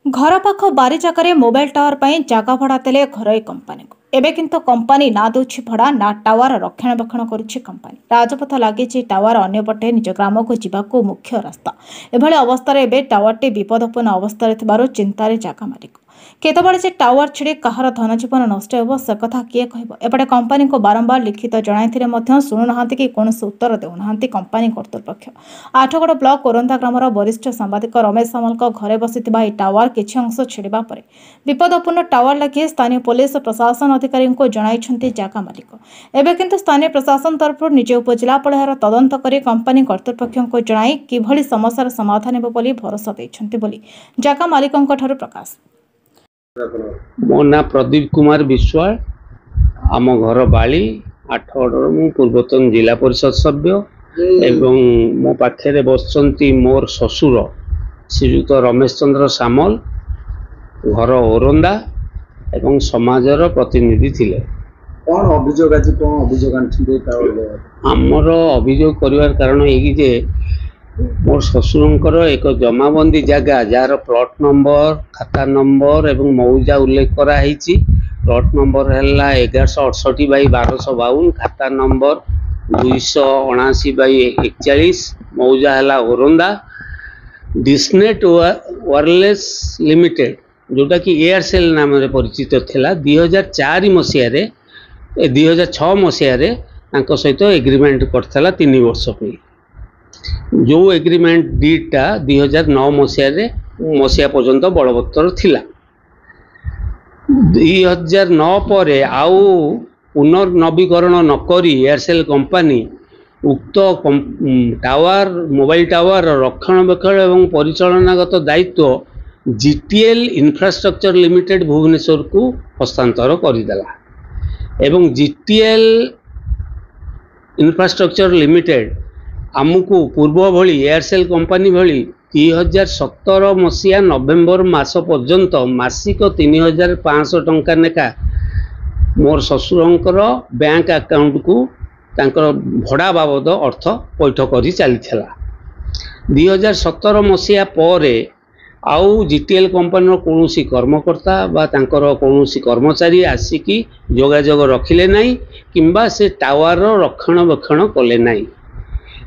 घर पाख बारी जागार मोबाइल टावर पर जगह भड़ा देले घरोई कंपानी को एबे किंतु कंपानी ना दूची भड़ा ना टावर रक्षणाबेक्षण करुछि कंपानी। राजपथ लगी टावर अन्यपटे निज ग्राम को जीवाक मुख्य रास्ता। एभली अवस्था एबे टावरटी विपदपूर्ण अवस्था चिंतार जगह मालिक केतबेले जे टावर छिड़ी कहार धन जीवन नष्ट हो से कथा किए कहब। एपटे कंपानी को बारंबार लिखित जणाइथिले मध्य शुणुना कि कौन उत्तर देउना कंपानी कर्तृपक्ष। आठगड़ ब्लॉक ओरंदा ग्रामर वरिष्ठ सांबादिक रमेश सामल घरे बसिथिबा टावर किछि अंश छिड़िबा परे विपदपूर्ण टावर लगी स्थानीय पुलिस प्रशासन अधिकारी को जणाइछन्ति जागा मालिक। एबे किंतु स्थानीय प्रशासन तरफ निजे उपजिलापाल एहार तदंत करी कंपानी कर्तृपक्ष को जणाई किभली समस्यार समाधान हेबो बोली भरोसा दैछन्ति बोली जागा मालिकंक ठारु प्रकाश। मो ना प्रदीप कुमार विश्वाल आम घर बाली 8 मु पूर्वतन जिला परिषद सभ्य एवं मो पाखे बसंती मोर ससुर श्रीयुक्त रमेश चंद्र सामल घर ओरंदा एवं समाजर प्रतिनिधि थिले। कौन अभियोग आज कौन अभियोग आमर अभियोग करिवार कारण ये जे मोर ससुरंकर एक जमाबंदी जगह जार प्लॉट नंबर खाता नंबर एवं मौजा उल्लेख करा हिची। प्लॉट नंबर है 1168 बाई 1252 खाता नंबर 279 बाई 41 मौजा है ओरंदा डिस्नेट वायरलेस लिमिटेड जोटा कि एयरसेल नाम रे परिचित थिला। 2004 मसीह 2006 मसीह सहित एग्रीमेंट करथला 3 वर्ष पे। जो एग्रीमेंट डीटा 2009 मसीहा पर्यंत बलवत्तर थिला। 2009 पर आउ पुनर्नवीकरण नकरी एयरसेल कंपानी उक्त टावर मोबाइल टावर रक्षणाबेक्षण एवं परिचालनागत दायित्व जीटीएल इंफ्रास्ट्रक्चर लिमिटेड भुवनेश्वर को हस्तांतर करदेला एवं जीटीएल इंफ्रास्ट्रक्चर लिमिटेड आमको पूर्व भली एयरसेल कंपानी भली 2017 मसीहा नवेम्बर मास पर्यंत मासिक 3500 टंका नेका मोर ससुरंकर बैंक अकाउंट को तांकर भड़ा बाबद अर्थ पैठ करी चलीथिला। 2017 मसीहा पर आउ जीटीएल कंपानी कौनसी कर्मकर्ता बा तांकर कौनसी कर्मचारी आसिकी जोगाजोग रखिले नहीं किंबा से टावर रक्षणाबेक्षण कले नहीं।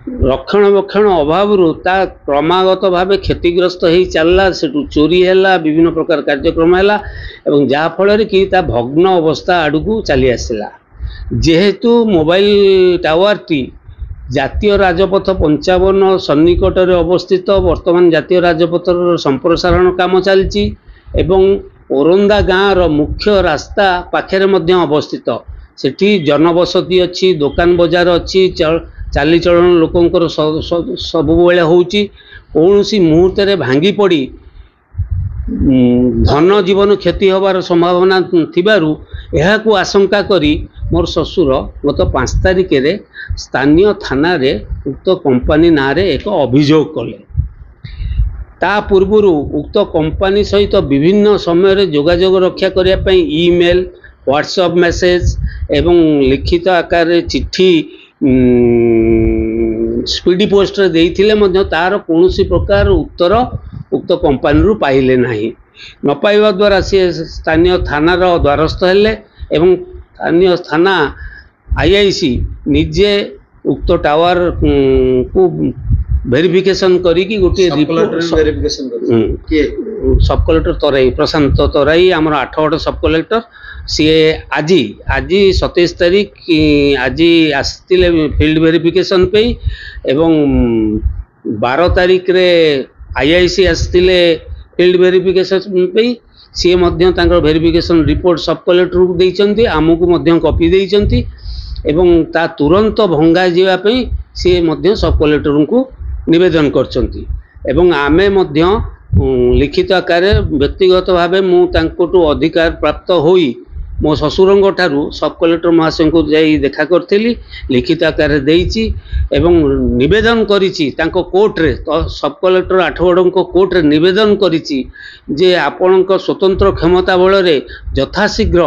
रक्षणाबेक्षण अभाव क्रमागत भाव क्षतिग्रस्त हो चलला से चोरी है विभिन्न प्रकार कार्यक्रम है एवं जहाँ फल कि भग्न अवस्था आड़ को चली आसला। जेहेतु मोबाइल टावर टी जातीय राजपथ 55 सन्निकट अवस्थित वर्तमान जातीय राजपथ संप्रसारण काम चलती एवं ओरंदा गाँव मुख्य रास्ता पाखे अवस्थित सेठी जनबसती अच्छी दुकान बजार अच्छी चाली चलन लोकंकर सब बेले होची कौन सी मुहूर्त भांगी पड़ी धन जीवन क्षति होबार संभावना थिबारु यह को आशंका करी मोर ससुर गत 5 तारिख रे स्थानीय थाना रे उक्त कंपानी ना रे एक अभियोग कले। ता पूर्वरु उक्त कंपानी सहित विभिन्न समय जोगाजोग रक्षा करिया पई ईमेल व्हाट्सएप मैसेज एवं लिखित आकार चिट्ठी स्पीडी पोस्ट रे देइथिले मध्य तार कौनसी प्रकार उत्तर उक्त कंपानी रु पाइले नाही। न पाइबा द्वारा सी स्थानीय थानार द्वारस्थ हेले एवं स्थानीय थाना आईआईसी निजे उक्त टावर को वेरिफिकेशन करी कि गोटे रिपोर्ट सब कलेक्टर तराई प्रशांत तराई आमर 8 सब कलेक्टर सी आज 27 तारीख आज आसते फील्ड वेरिफिकेशन पे एवं 12 तारीख रे आईआईसी आसते फील्ड वेरिफिकेशन पे सी वेरिफिकेशन रिपोर्ट सब कलेक्टर को देइचंती आमको मध्य कॉपी देइचंती एवं ता तुरंत भंगा जीवाई सी सब कलेक्टर को निवेदन करचंती एवं आमे मध्य लिखित आकार व्यक्तिगत भाव मुझे अधिकार प्राप्त होई मो ससुरंग ठारू सब कलेक्टर महाशय को जाई देखा करथिली लिखित आकार देइची एवं निवेदन करिची तांको कोर्ट रे तो सब कलेक्टर 8 को कोर्ट रे निवेदन करिची जे आपणक स्वतंत्र क्षमता बल रे यथाशीघ्र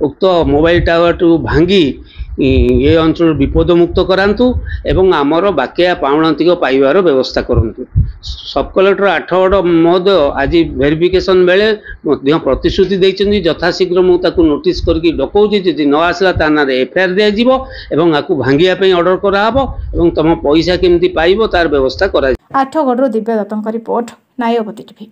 उक्त मोबाइल टावर टू भांगी ये अंचल विपदमुक्त करातु एवं आमर बाकिया पाउणांतिक पाइबार व्यवस्था करंतु। सब कलेक्टर आठगड़ महोदय आज भेरिफिकेशन बेले प्रतिश्रुति देइछन्ती यथाशीघ्र मु ताकू नोटिस करके डकौछि जदि न आसला ताना एफआईआर दिया जिवो एवं आकू भांगिया पई ऑर्डर कराहबो एवं तम पैसा केमती पाइबो तार व्यवस्था करा। आठगड़रू दिव्य दत्तଙ୍କ रिपोर्ट नायवती टीवी।